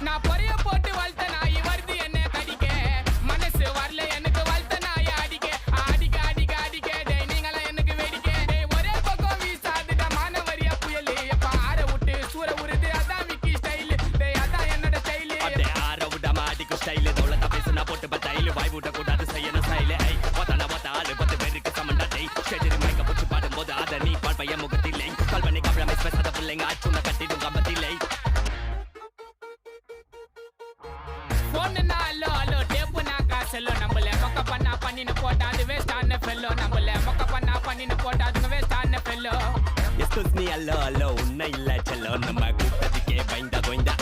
நான் பொரிய போட்டு வளர்த்த நாய் வருது என்ன கடிக்க மனசு வரல எனக்கு வளர்த்த நாய் அடிக்க அடிக்க அடிக்க அடிக்க டேய் நீங்களா எனக்கு வேடிக்கை டேய் ஒரே பக்கம் வீசாதுடா மானவரியா புயல் எப்ப ஆற விட்டு சூற உருது அதான் விக்கி ஸ்டைல் டேய் அதான் என்னோட ஸ்டைல் அடே ஆற விடாம அடிக்கும் ஸ்டைல் தோளத்தை பேசுனா போட்டு பத்தாயில் வாய் விட கூடாது செய்யணும் ஸ்டைல் ஐ ஒத்தான ஒத்த ஆளு 10 பேருக்கு சமண்டா டேய் ஷெஜரி மைக்க போட்டு பாடும்போது அத நீ பால் பையன் முகத்தில்லை கல்வனை கவலை பேசாத பிள்ளைங்க அச்சுன கட்டிடும் கம்பத்தில்லை போனுனா அல்லோ அல்லோ டேப்புனா காசல்லோ நம்மள மொக்க பண்ணா பண்ணின்னு போட்டா அது வேஸ்ட் ஆன ஃபெல்லோ நம்மள மொக்க பண்ணா பண்ணின்னு போட்டா அது வேஸ்ட் ஆன ஃபெல்லோ எஸ்கூஸ் மீ அல்லோ அல்லோ உன்னை இல்ல செல்லோ நம்ம கூட்டத்துக்கே பயந்தா கோய்ந்தா